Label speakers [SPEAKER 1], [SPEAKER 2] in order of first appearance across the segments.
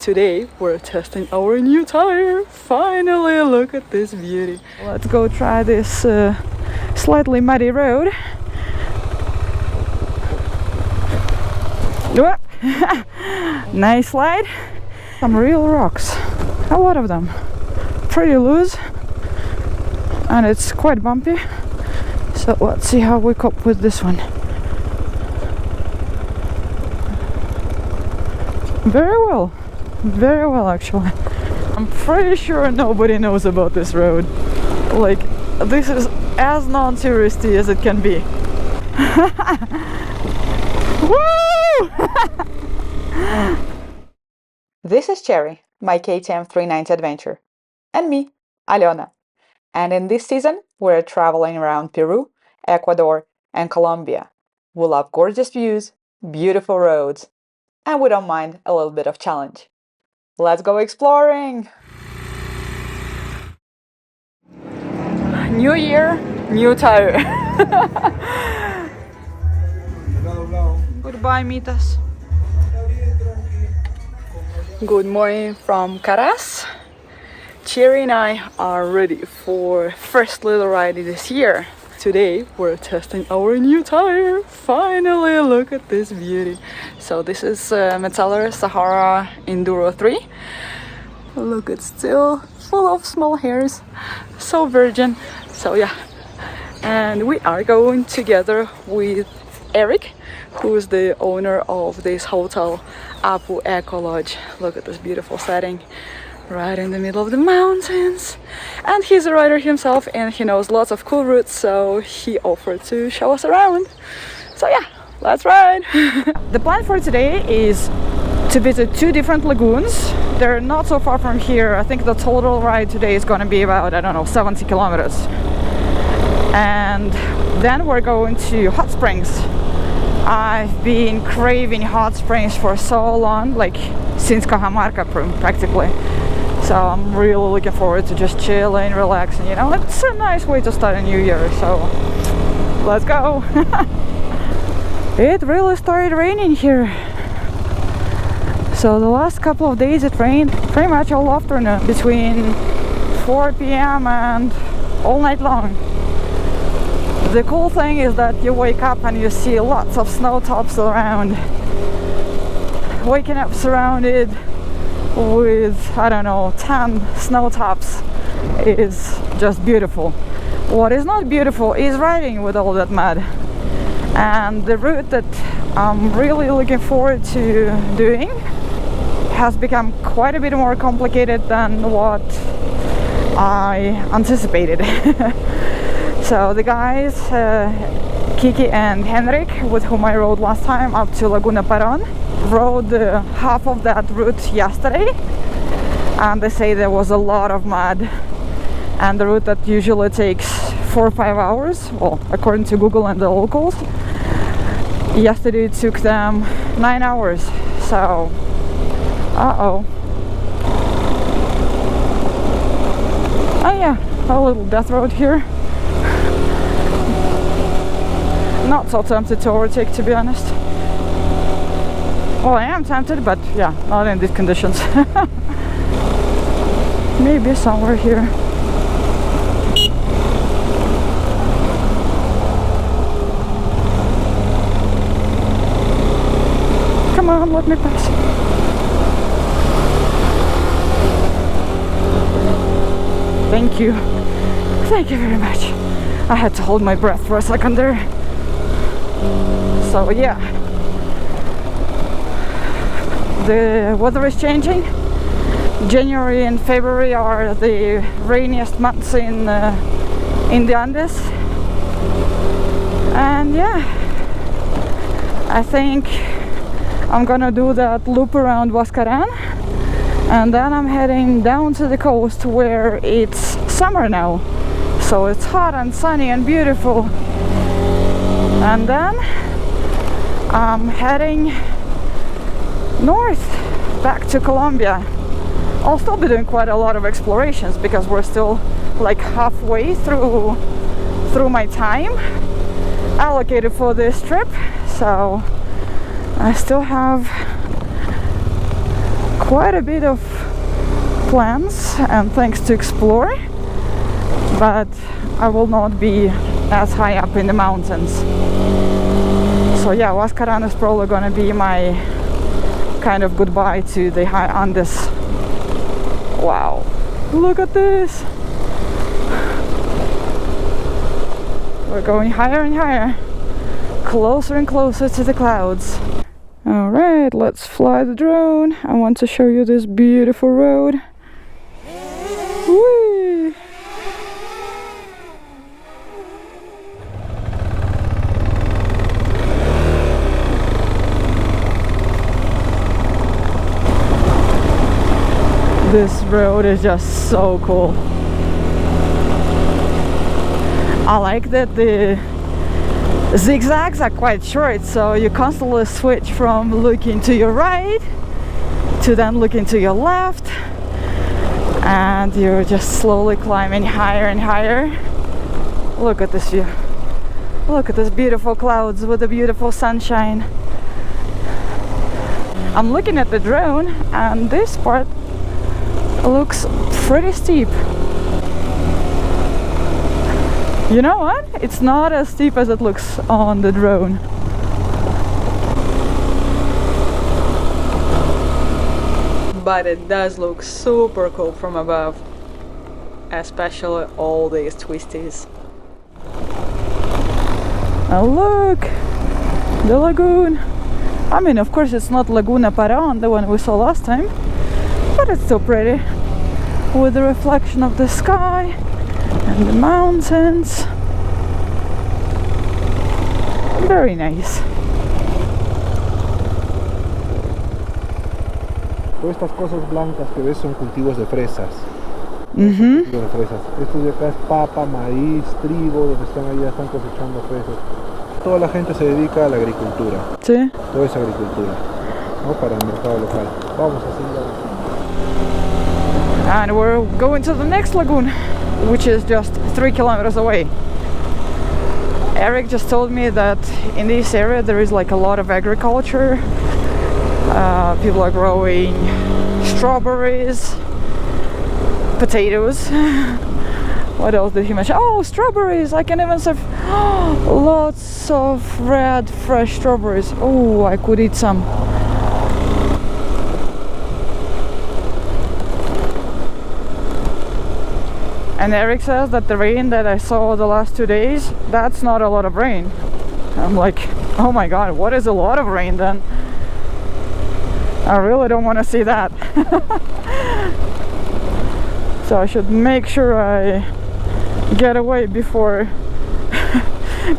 [SPEAKER 1] Today we're testing our new tire. Finally, look at this beauty. Let's go try this slightly muddy road. Nice slide. Some real rocks, a lot of them. Pretty loose and it's quite bumpy. So let's see how we cope with this one. Very well actually. I'm pretty sure nobody knows about this road. Like, this is as non-touristy as it can be. Woo! This is Cherry, my KTM 390 adventure, and me, Alena. And in this season, we're traveling around Peru, Ecuador, and Colombia. We love gorgeous views, beautiful roads, and we don't mind a little bit of challenge. Let's go exploring! New year, new tire. Goodbye, Mitas. Good morning from Caraz. Cherry and I are ready for first little ride this year. Today we're testing our new tire. Finally, look at this beauty. So this is Metzler Sahara Enduro 3. Look, it's still full of small hairs, so virgin. So yeah, and we are going together with Erick, who is the owner of this hotel, Apu Ecolodge. Look at this beautiful setting right in the middle of the mountains, and he's a rider himself and he knows lots of cool routes, so he offered to show us around. So yeah, let's ride. The plan for today is to visit two different lagoons. They're not so far from here. I think the total ride today is going to be about, I don't know, 70 kilometers. And then we're going to hot springs. I've been craving hot springs for so long, like since Cajamarca practically. So I'm really looking forward to just chilling, relaxing, you know. It's a nice way to start a new year, so let's go. It really started raining here. So the last couple of days it rained pretty much all afternoon, between 4 p.m. and all night long. The cool thing is that you wake up and you see lots of snow tops around. Waking up surrounded with, I don't know, 10 snow tops is just beautiful. What is not beautiful is riding with all that mud. And the route that I'm really looking forward to doing has become quite a bit more complicated than what I anticipated. So the guys, Kiki and Henrik, with whom I rode last time up to Laguna Paron, rode half of that route yesterday, and they say there was a lot of mud, and the route that usually takes 4 or 5 hours, well, according to Google and the locals, yesterday it took them 9 hours. So oh yeah, a little death road here. Not so tempted to overtake, to be honest. Well, I am tempted, but yeah, not in these conditions. Maybe somewhere here. Come on, let me pass. Thank you. Thank you very much. I had to hold my breath for a second there. So yeah, the weather is changing. January and February are the rainiest months in the Andes, and yeah, I think I'm gonna do that loop around Huascarán, and then I'm heading down to the coast where it's summer now, so it's hot and sunny and beautiful. And then I'm heading north back to Colombia. I'll still be doing quite a lot of explorations because we're still like halfway through my time allocated for this trip, so I still have quite a bit of plants and things to explore, but I will not be as high up in the mountains. So yeah, Huascarán is probably gonna be my kind of goodbye to the high Andes. Wow, look at this! We're going higher and higher, closer and closer to the clouds. Alright, let's fly the drone. I want to show you this beautiful road. Whee! This road is just so cool. I like that the zigzags are quite short, so you constantly switch from looking to your right to then looking to your left, and you're just slowly climbing higher and higher. Look at this view. Look at these beautiful clouds with the beautiful sunshine. I'm looking at the drone, and this part looks pretty steep. You know what? It's not as steep as it looks on the drone. But it does look super cool from above, especially all these twisties. And look! The lagoon! I mean, of course it's not Laguna Paran, the one we saw last time, but it's still pretty, with the reflection of the sky and the mountains. Very nice.
[SPEAKER 2] Todas estas cosas blancas que ves son cultivos de fresas. Cultivos de fresas. Esto de acá es papa, maíz, trigo, donde están ahí, ya están cosechando fresas. Toda la gente se dedica a la agricultura.
[SPEAKER 1] Sí.
[SPEAKER 2] Toda esa agricultura, ¿no? Para el mercado local. Vamos a seguir.
[SPEAKER 1] And we're going to the next lagoon, which is just 3 kilometers away. Erick just told me that in this area there is like a lot of agriculture. People are growing strawberries, potatoes. What else did he mention? Oh, strawberries! I can even serve lots of red fresh strawberries. Oh, I could eat some. And Erick says that the rain that I saw the last 2 days, that's not a lot of rain. I'm like, oh my god, what is a lot of rain then? I really don't want to see that. So I should make sure I get away before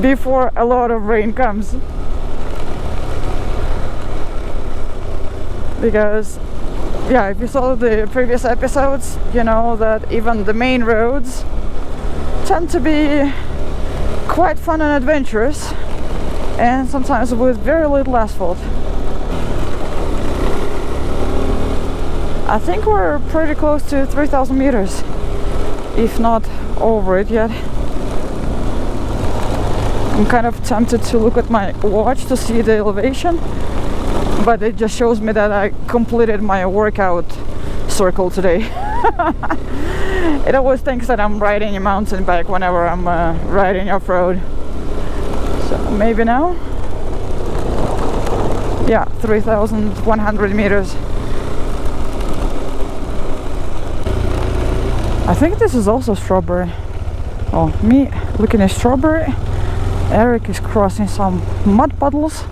[SPEAKER 1] before a lot of rain comes. Because yeah, if you saw the previous episodes, you know that even the main roads tend to be quite fun and adventurous, and sometimes with very little asphalt. I think we're pretty close to 3,000 meters, if not over it yet. I'm kind of tempted to look at my watch to see the elevation, but it just shows me that I completed my workout circle today. It always thinks that I'm riding a mountain bike whenever I'm riding off-road. So maybe now? Yeah, 3,100 meters. I think this is also strawberry. Oh, me looking at strawberry. Erick is crossing some mud puddles.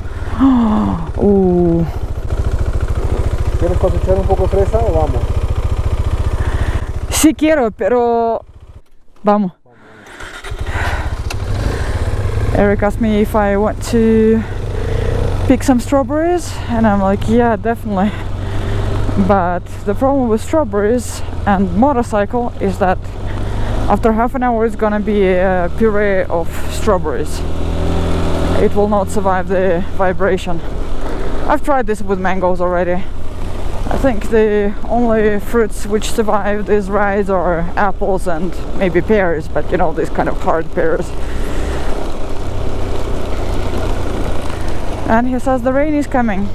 [SPEAKER 2] ¿Quieres cosechar un poco de fresa o vamos?
[SPEAKER 1] Sí quiero, pero vamos. Erick asked me if I want to pick some strawberries, and I'm like, yeah, definitely. But the problem with strawberries and motorcycle is that after half an hour it's gonna be a puree of strawberries. It will not survive the vibration. I've tried this with mangoes already. I think the only fruits which survive these rides are apples and maybe pears, but you know, these kind of hard pears. And he says the rain is coming.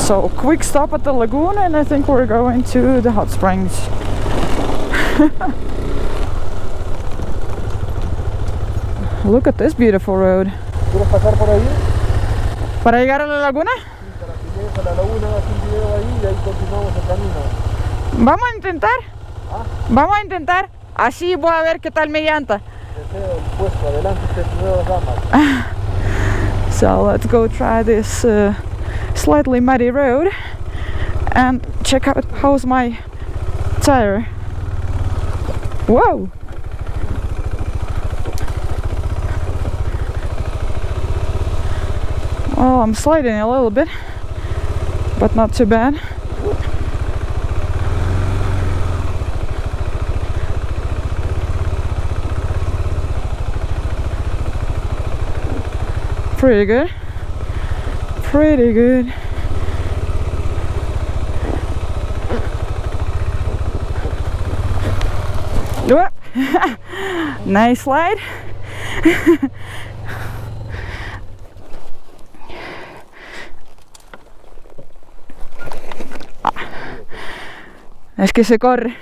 [SPEAKER 1] So quick stop at the lagoon, and I think we're going to the hot springs. Look at this beautiful road.
[SPEAKER 2] ¿Quieres pasar por ahí?
[SPEAKER 1] ¿Para llegar a la laguna?
[SPEAKER 2] Sí, para que llegues a la laguna, hagas un video ahí y ahí continuamos el camino.
[SPEAKER 1] Vamos a intentar.
[SPEAKER 2] ¿Ah?
[SPEAKER 1] Vamos a intentar. Así voy a ver qué tal mi llanta.
[SPEAKER 2] Deseo el puesto, adelante usted, nuevas damas.
[SPEAKER 1] So let's go try this slightly muddy road and check out how's my tire. Whoa! Well, I'm sliding a little bit, but not too bad. Pretty good. Pretty good. Whoop. Nice slide. Es que se corre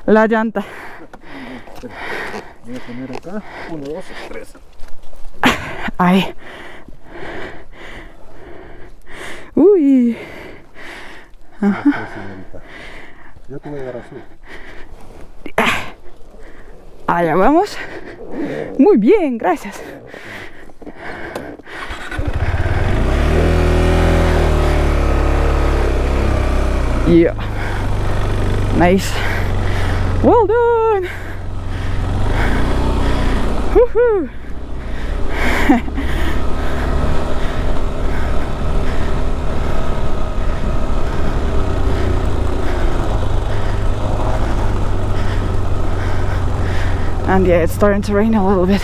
[SPEAKER 1] la llanta.
[SPEAKER 2] Voy a poner acá 1, 2, 3.
[SPEAKER 1] Ay. Uy. Ajá.
[SPEAKER 2] Yo te voy a dar azul.
[SPEAKER 1] Allá vamos. Muy bien, gracias. Yeah. Nice. Well done. Woohoo. And yeah, it's starting to rain a little bit.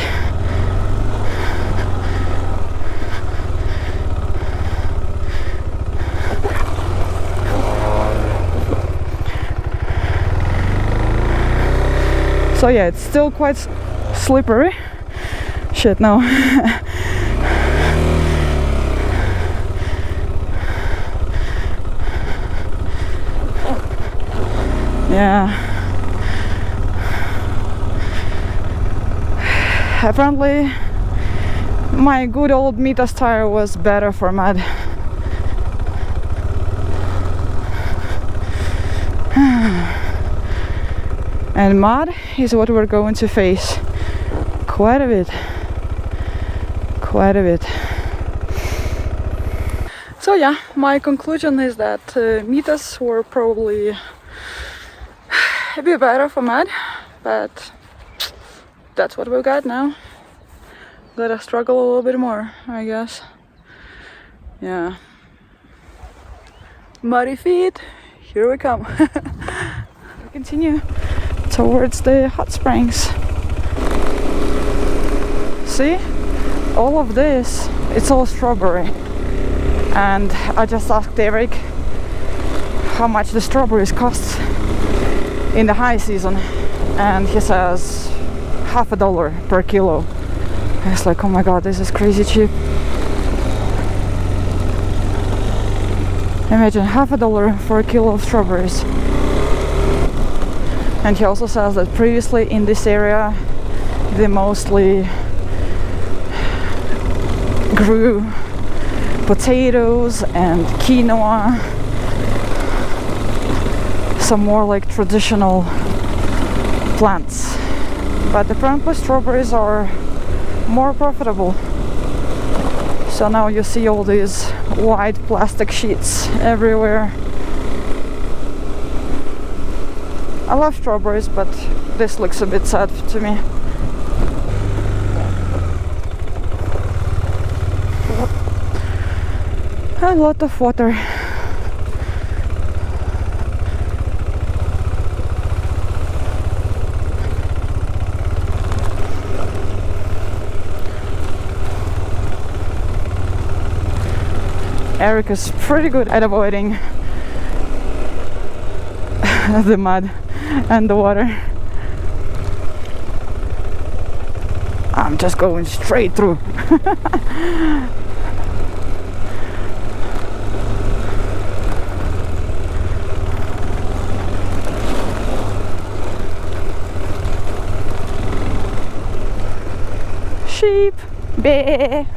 [SPEAKER 1] So yeah, it's still quite slippery. Shit, no. Yeah. Apparently, my good old Mitas tire was better for mud. And mud is what we're going to face quite a bit. Quite a bit. So yeah, my conclusion is that Mitas were probably a bit better for mud, but that's what we got now. Gotta struggle a little bit more, I guess. Yeah. Muddy feet, here we come. We continue towards the hot springs. See? All of this, it's all strawberry. And I just asked Erick how much the strawberries cost in the high season. And he says $50 per kilo. I was like, oh my god, this is crazy cheap. Imagine $50 for a kilo of strawberries. And he also says that previously in this area they mostly grew potatoes and quinoa, some more like traditional plants. But apparently strawberries are more profitable. So now you see all these white plastic sheets everywhere. I love strawberries, but this looks a bit sad to me. A lot of water. Erick is pretty good at avoiding the mud and the water. I'm just going straight through. baby.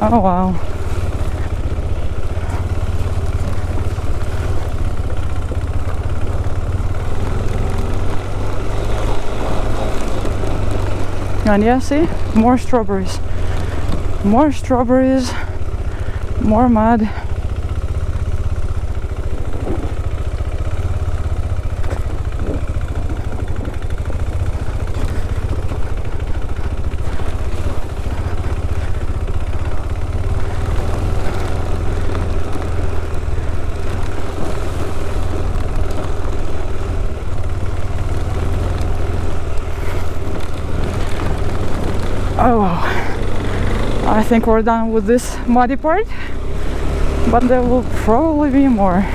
[SPEAKER 1] Oh wow. And yeah, see, more strawberries, more strawberries, more mud. Oh, I think we're done with this muddy part, but there will probably be more.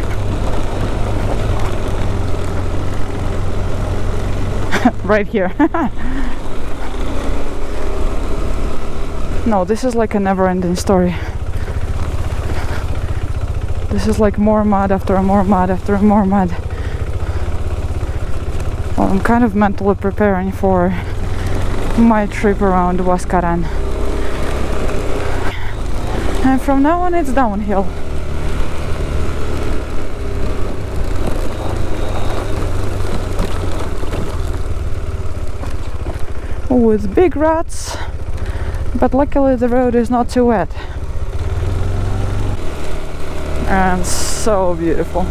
[SPEAKER 1] Right here. No, this is like a never-ending story. This is like more mud after more mud after more mud. Well, I'm kind of mentally preparing for my trip around Huascarán. And from now on it's downhill. With big ruts, but luckily the road is not too wet. And so beautiful.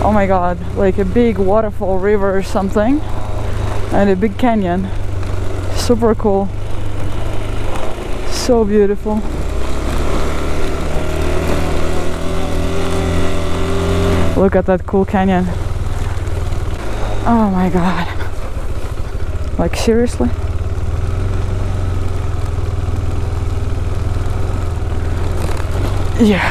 [SPEAKER 1] Oh my god, like a big waterfall, river or something, and a big canyon. Super cool. So beautiful. Look at that cool canyon. Oh my god. Like seriously? Yeah.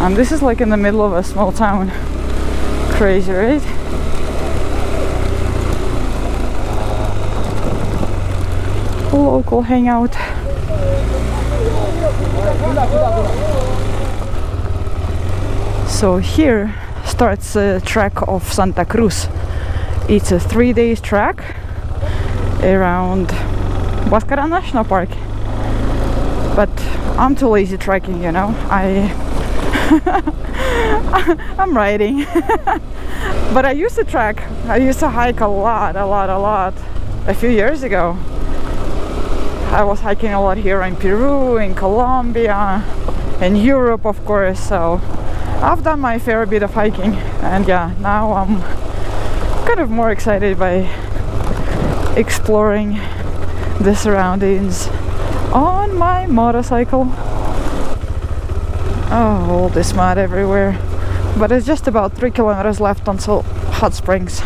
[SPEAKER 1] And this is like in the middle of a small town. Crazy, right? Local hangout. So here starts a track of Santa Cruz. It's a 3-day track around Huascarán National Park. But I'm too lazy trekking, you know. I'm riding. But I used to trek. I used to hike a lot a few years ago. I was hiking a lot here in Peru, in Colombia, in Europe of course, so I've done my fair bit of hiking, and yeah, now I'm kind of more excited by exploring the surroundings on my motorcycle. Oh, all this mud everywhere. But it's just about 3 kilometers left until hot springs.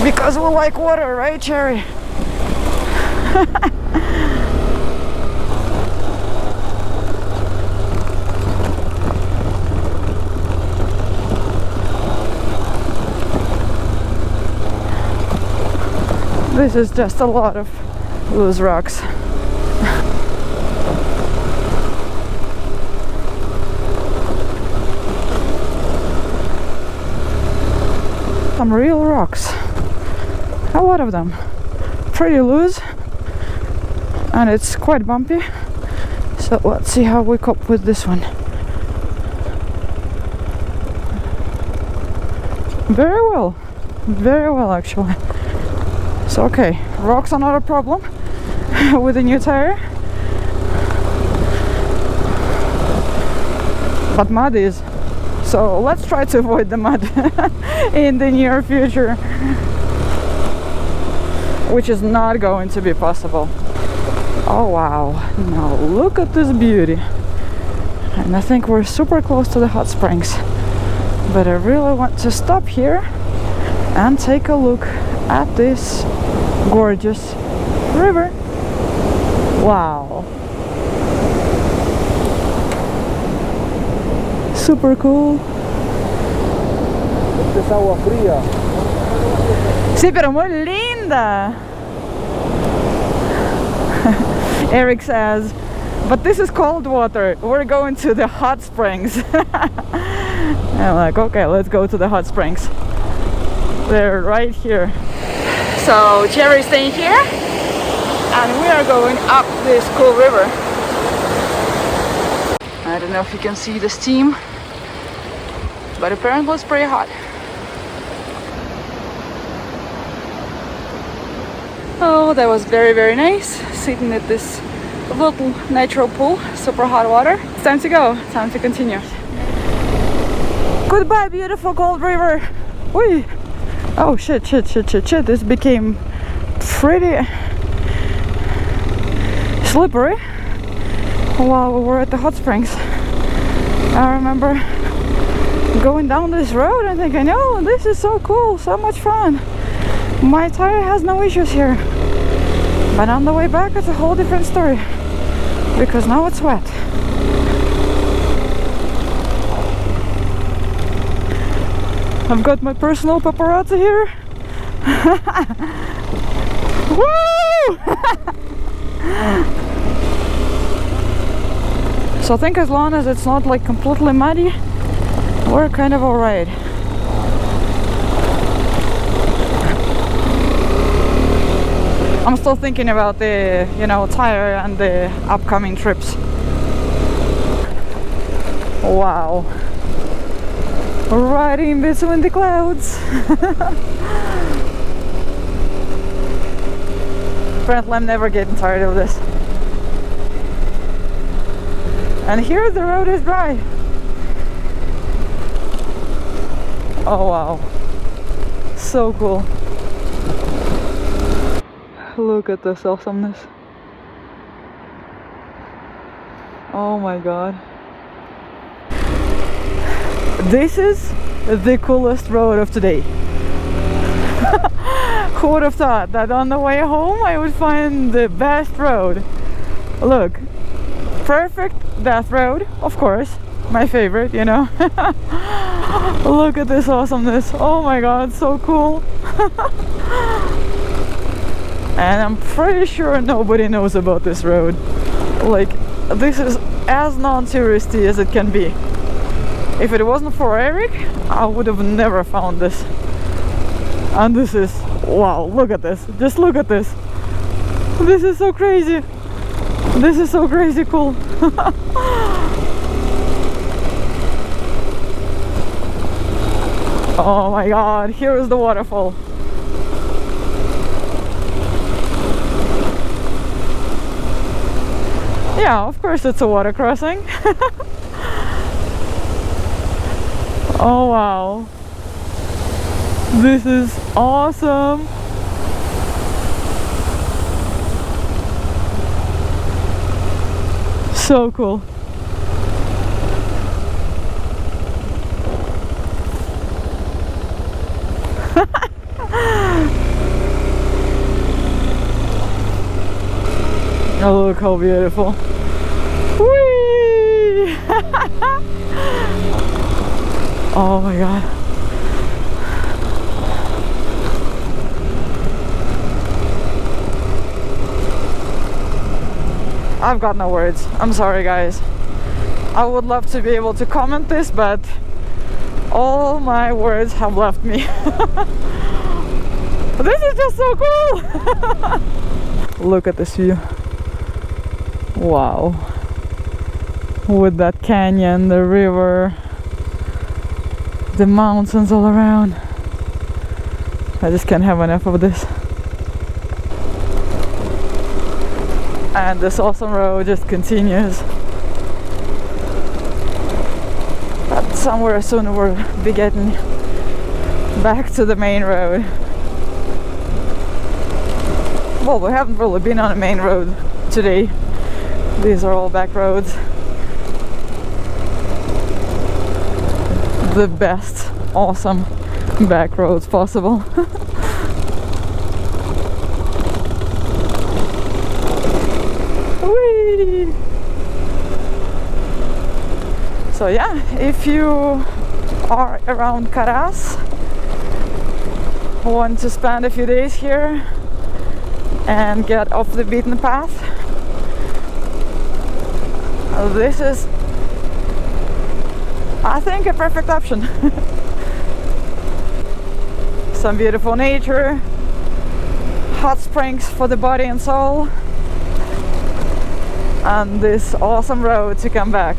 [SPEAKER 1] Because we like water, right, Cherry? This is just a lot of loose rocks. Some real rocks. A lot of them. Pretty loose. And it's quite bumpy. So let's see how we cope with this one. Very well actually. So okay, rocks are not a problem with the new tire, but mud is. So let's try to avoid the mud in the near future, which is not going to be possible. Oh wow, now look at this beauty. And I think we're super close to the hot springs, but I really want to stop here and take a look at this gorgeous river. Wow, super cool.
[SPEAKER 2] Esta es agua fría.
[SPEAKER 1] Sí, pero muy linda. Erick says, but this is cold water. We're going to the hot springs. I'm like, okay, let's go to the hot springs. They're right here. So Jerry's staying here, and we are going up this cool river. I don't know if you can see the steam, but apparently it's pretty hot. Oh, that was very, very nice, sitting at this little natural pool, super hot water. It's time to go, time to continue. Goodbye, beautiful cold river. Whee! Oh shit, this became pretty slippery while we were at the hot springs. I remember going down this road and thinking, oh, this is so cool, so much fun. My tire has no issues here. But on the way back, it's a whole different story, because now it's wet. I've got my personal paparazzi here. Woo! So I think as long as it's not like completely muddy, we're kind of alright. I'm still thinking about the, tire and the upcoming trips. Wow. Right in between the clouds. Apparently I'm never getting tired of this. And here the road is dry. Oh wow. So cool. Look at this awesomeness. Oh my god. This is the coolest road of today. Who would have thought that on the way home I would find the best road? Look, perfect death road, of course, my favorite, Look at this awesomeness. Oh my god, so cool. And I'm pretty sure nobody knows about this road. Like, this is as non-touristy as it can be. If it wasn't for Erick, I would have never found this. And this is, wow, look at this. Just look at this. This is so crazy. This is so crazy cool. Oh my god, here is the waterfall. Yeah, of course it's a water crossing. Oh wow. This is awesome. So cool. Oh, look how beautiful. Whee! Oh my god. I've got no words. I'm sorry guys. I would love to be able to comment this, but all my words have left me. This is just so cool! Look at this view. Wow. With that canyon, the river, the mountains all around. I just can't have enough of this. And this awesome road just continues. But somewhere soon we'll be getting back to the main road. Well, we haven't really been on a main road today. These are all back roads. The best, awesome back roads possible. Whee! So yeah, if you are around Caraz, want to spend a few days here and get off the beaten path, this is, I think, a perfect option. Some beautiful nature, hot springs for the body and soul, and this awesome road to come back.